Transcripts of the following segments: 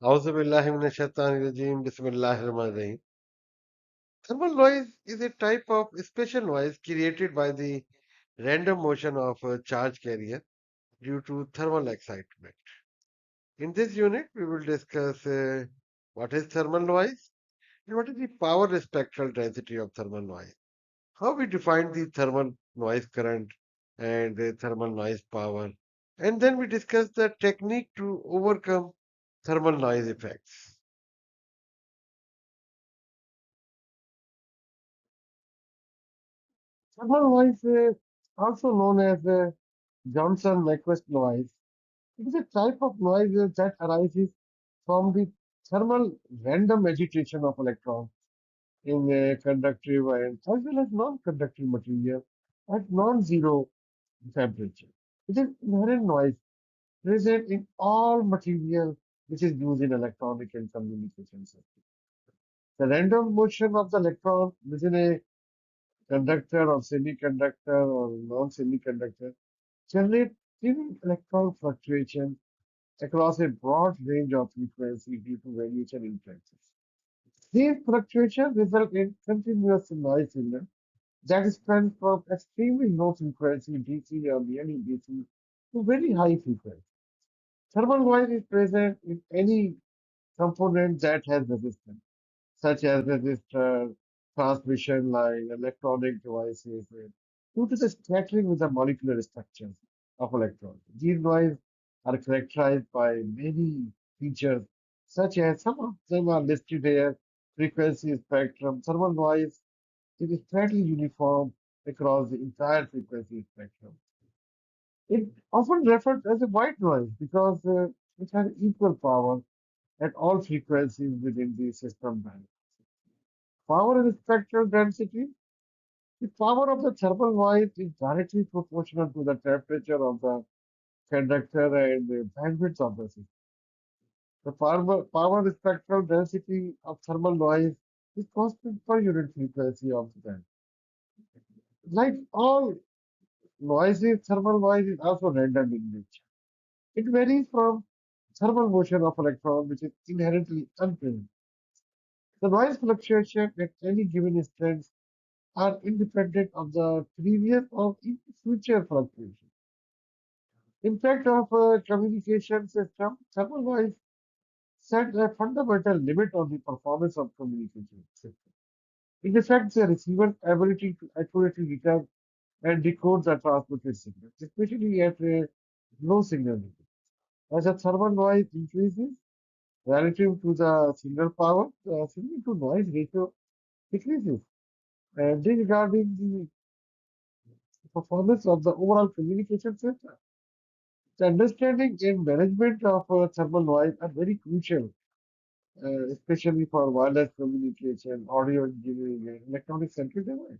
Auzu billahi minash shaitani rajim. Bismillahir rahmanir rahim. Thermal noise is a type of special noise created by the random motion of a charge carrier due to thermal excitement. In this unit, we will discuss what is thermal noise and what is the power spectral density of thermal noise, how we define the thermal noise current and the thermal noise power, and then we discuss the technique to overcome thermal noise effects. Thermal noise, also known as Johnson-Nyquist noise, it is a type of noise that arises from the thermal random agitation of electrons in a conductive and as well as non-conductive material at non-zero temperature. It is inherent noise present in all material which is used in electronic and communication system. The random motion of the electron within a conductor or semiconductor or non-semiconductor generate thin electron fluctuation across a broad range of frequency due to variation in flexes. These fluctuations result in continuous noise signal that span from extremely low frequency DC or nearly DC to very high frequency. Thermal noise is present in any component that has resistance, such as resistor, transmission line, electronic devices, due to the scattering with the molecular structures of electrons. These noise are characterized by many features, such as some of them are listed here: frequency spectrum. Thermal noise is fairly uniform across the entire frequency spectrum. It often referred as a white noise because it has equal power at all frequencies within the system band. Power and spectral density. The power of the thermal noise is directly proportional to the temperature of the conductor and the bandwidth of the system. The power spectral density of thermal noise is constant per unit frequency of the band. Like all noises, thermal noise is also random in nature. It varies from thermal motion of electron, which is inherently unpredictable. The noise fluctuation at any given instance are independent of the previous or even future fluctuation. Impact of a communication system, thermal noise set a fundamental limit on the performance of communication system. It affects the receiver's ability to accurately detect and decode the transmitted signal, especially at a low signal level. As the thermal noise increases relative to the signal power, the signal to noise ratio decreases. And this regarding the performance of the overall communication system. The understanding and management of thermal noise are very crucial, especially for wireless communication, audio engineering, and electronic circuit design.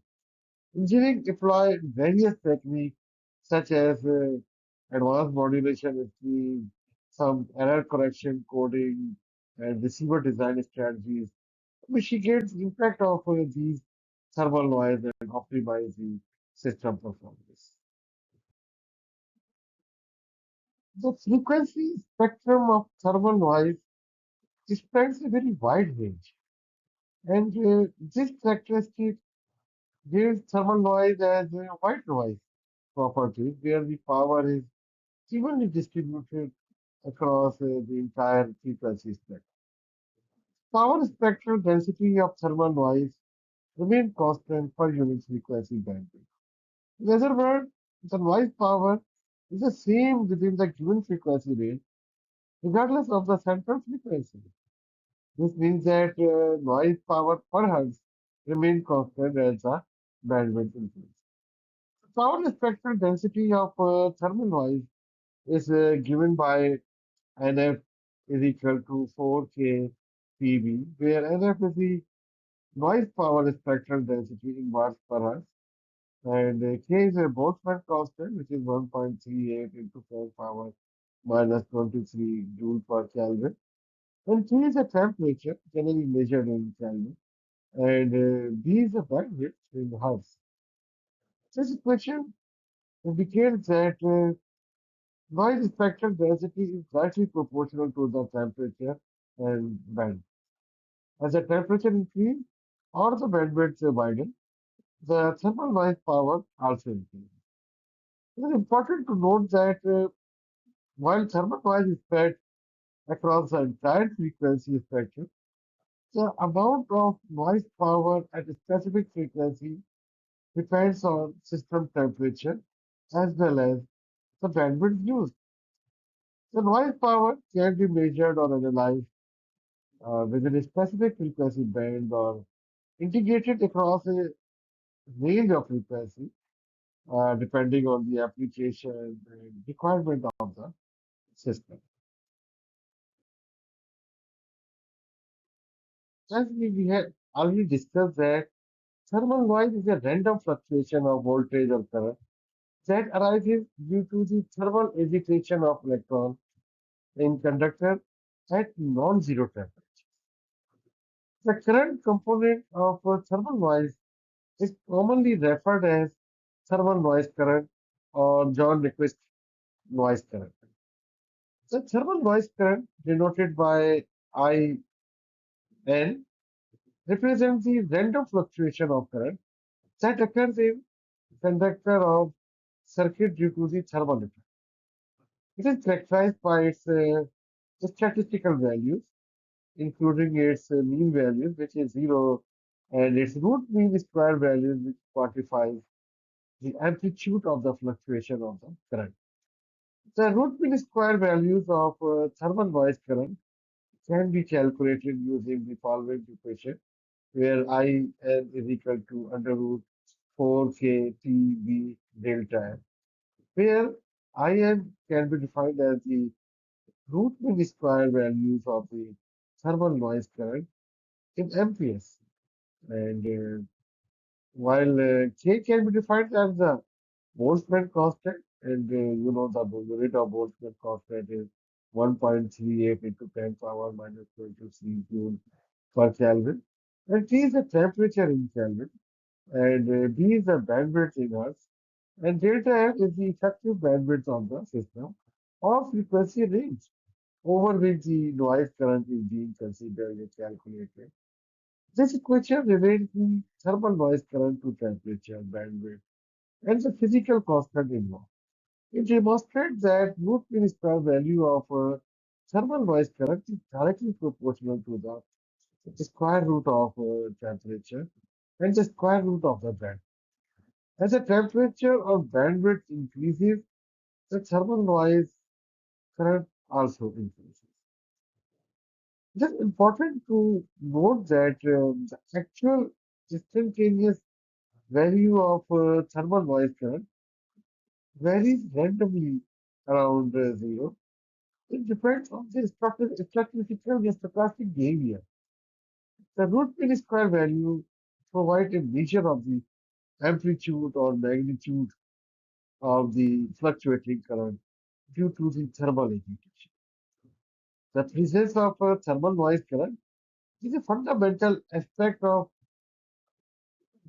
Engineering deploy various techniques such as advanced modulation schemes, some error correction coding, and receiver design strategies to mitigate the impact of these thermal noise and optimize the system performance. The frequency spectrum of thermal noise spans a very wide range, and this characteristic gives thermal noise as a white noise property, where the power is evenly distributed across the entire frequency spectrum. Power spectral density of thermal noise remain constant per unit frequency bandwidth. In other words, the noise power is the same within the given frequency range, regardless of the central frequency. This means that noise power per hertz remain constant as the bandwidth increases. Power spectral density of thermal noise is given by NF is equal to 4K PB, where NF is the noise power spectral density in watts per hertz, and K is a Boltzmann constant, which is 1.38 into 4 power minus 23 joule per Kelvin. And T is a temperature, generally measured in Kelvin, and B is a bandwidth in hertz. This equation indicates that noise spectral density is directly proportional to the temperature and band. As the temperature increases or the bandwidth widens, the thermal noise power also increases. It is important to note that while thermal noise is spread across the entire frequency spectrum, the amount of noise power at a specific frequency depends on system temperature as well as the bandwidth used. The noise power can be measured or analyzed within a specific frequency band or integrated across a range of frequency depending on the application and requirement of the system. As we had already discussed that thermal noise is a random fluctuation of voltage or current that arises due to the thermal agitation of electrons in conductor at non-zero temperature. The current component of thermal noise is commonly referred as thermal noise current or John Nyquist noise current. The thermal noise current, denoted by IN, represents the random fluctuation of current that occurs in conductor of circuit due to the thermal effect. It is characterized by its statistical values, including its mean values, which is zero, and its root mean square values, which quantifies the amplitude of the fluctuation of the current. The root mean square values of thermal noise current can be calculated using the following equation, where I n is equal to under root 4k Tb delta n, where In can be defined as the root mean square values of the thermal noise current in amperes. And while K can be defined as the Boltzmann constant, and the rate of Boltzmann constant is 1.38 into 10 power minus 23 joule per Kelvin. And T is the temperature in Kelvin, and B is the bandwidth in Hertz, and delta F is the effective bandwidth of the system or frequency range over which the noise current is being considered and calculated. This equation relates the thermal noise current to temperature, bandwidth, and the physical constant involved. It demonstrates that root mean square value of thermal noise current is directly proportional to the square root of temperature and the square root of the band. As the temperature or bandwidth increases, the thermal noise current also increases. It is important to note that the actual instantaneous value of thermal noise current varies randomly around zero. It depends on the statistical and stochastic behavior. The root mean square value provides a measure of the amplitude or magnitude of the fluctuating current due to the thermal agitation. The presence of thermal noise current is a fundamental aspect of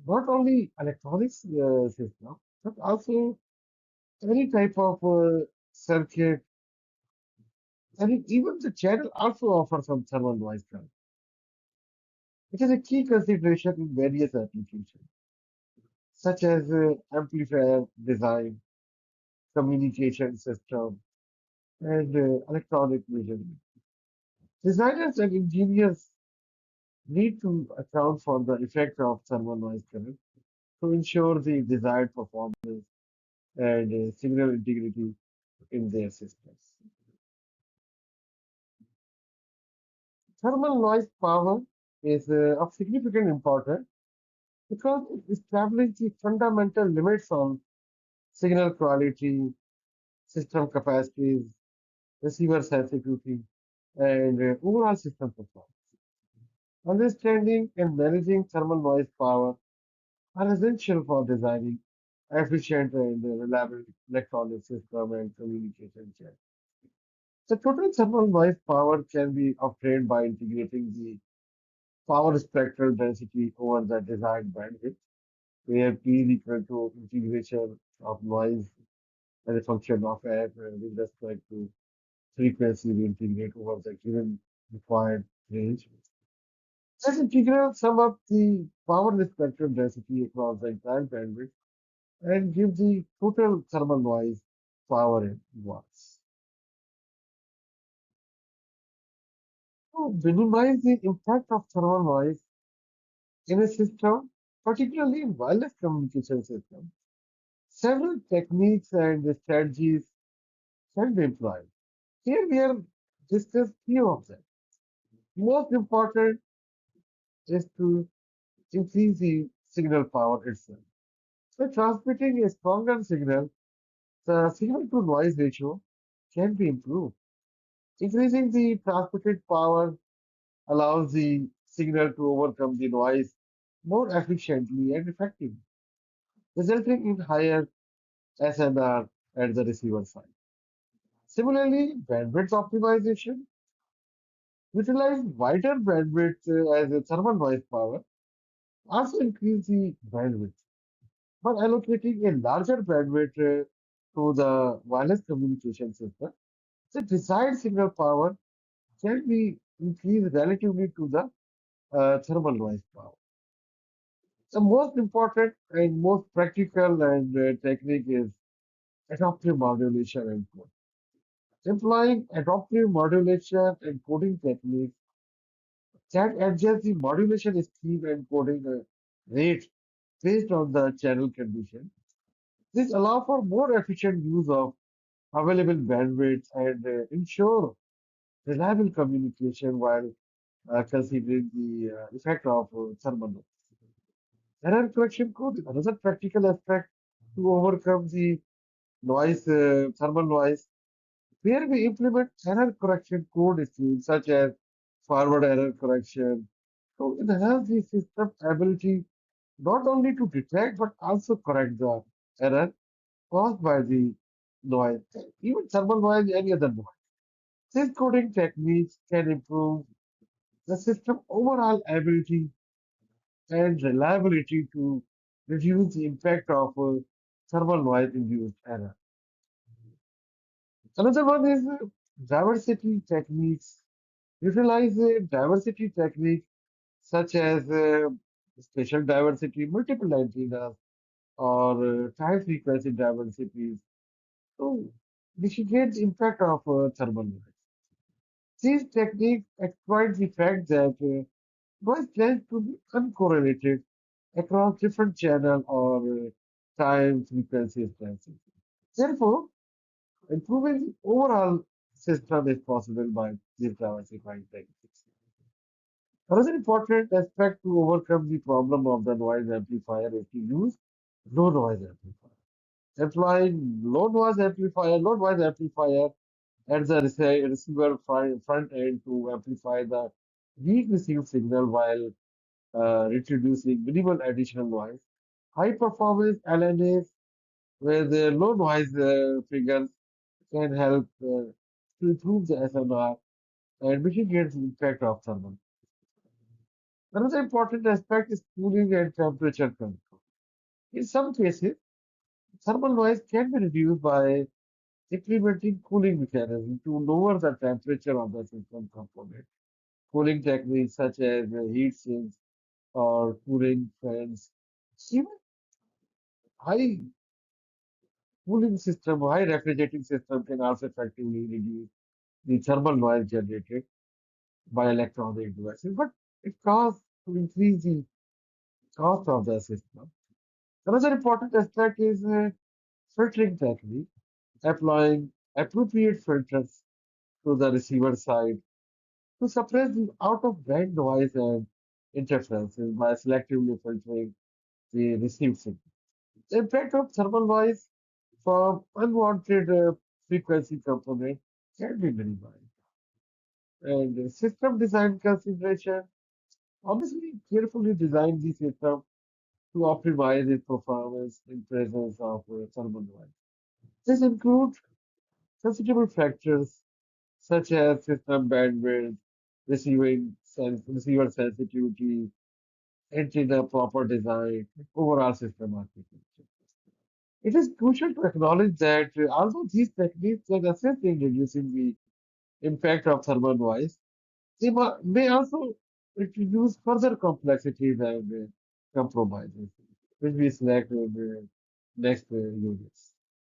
not only electronics system, but also any type of circuit, and even the channel also offers some thermal noise current. It is a key consideration in various applications, such as amplifier design, communication system, and electronic measurement. Designers and engineers need to account for the effect of thermal noise current to ensure the desired performance and signal integrity in their systems. Thermal noise power is of significant importance because it establishes the fundamental limits on signal quality, system capacities, receiver sensitivity, and overall system performance. Understanding and managing thermal noise power are essential for designing efficient and reliable electronic system and communication channels. The total thermal noise power can be obtained by integrating the power spectral density over the desired bandwidth, where P is equal to integration of noise as a function of f with respect to frequency we integrate over the given required range. That integral sum up the power spectrum density across the entire bandwidth and give the total thermal noise power in watts. To minimize the impact of thermal noise in a system, particularly in wireless communication systems, several techniques and strategies can be employed. Here we are discuss few of them. Most important is to increase the signal power itself. By transmitting a stronger signal, the signal to noise ratio can be improved. Increasing the transmitted power allows the signal to overcome the noise more efficiently and effectively, resulting in higher SNR at the receiver side. Similarly, bandwidth optimization utilize wider bandwidth as a thermal noise power, also increase the bandwidth. By allocating a larger bandwidth to the wireless communication system, the desired signal power can be increased relatively to the thermal noise power. The most important and most practical and technique is adaptive modulation and code. Employing adaptive modulation and coding techniques that adjust the modulation scheme and coding rate based on the channel condition. This allows for more efficient use of available bandwidth and ensure reliable communication while considering the effect of thermal noise. Error correction code is another practical aspect to overcome the noise, thermal noise, where we implement error correction code schemes such as forward error correction to enhance the system ability not only to detect but also correct the error caused by the noise, even thermal noise, any other noise. These coding techniques can improve the system overall ability and reliability to reduce the impact of thermal noise induced error. Another one is diversity techniques. Utilize diversity techniques such as spatial diversity, multiple antennas, or time frequency diversities to mitigate the impact of thermal noise. These techniques exploit the fact that noise tends to be uncorrelated across different channel or time frequency instances. Therefore, improving the overall system is possible by these diversifying techniques. Another important aspect to overcome the problem of the noise amplifier is to use low noise amplifier. Applying low noise amplifier at the receiver front end to amplify the weak received signal while introducing minimal additional noise. High performance LNAs with low noise figures can help to improve the SNR and mitigate the impact of thermal. Another important aspect is cooling and temperature control. In some cases, thermal noise can be reduced by implementing cooling mechanisms to lower the temperature of the system component. Cooling techniques such as heat sinks or cooling fans, even high cooling system, high refrigerating system can also effectively reduce the thermal noise generated by electronic devices, but it costs to increase the cost of the system. Another important aspect is filtering technique, applying appropriate filters to the receiver side to suppress the out-of-band noise and interferences by selectively filtering the received signal. The impact of thermal noise from unwanted frequency component can be minimized. And system design consideration, obviously carefully design the system to optimize its performance in presence of thermal noise. This includes sensitive factors such as system bandwidth, receiver sensitivity, antenna proper design, overall system architecture. It is crucial to acknowledge that although these techniques can assist in reducing the impact of thermal noise, may also introduce further complexities and compromises, which we select with the next units.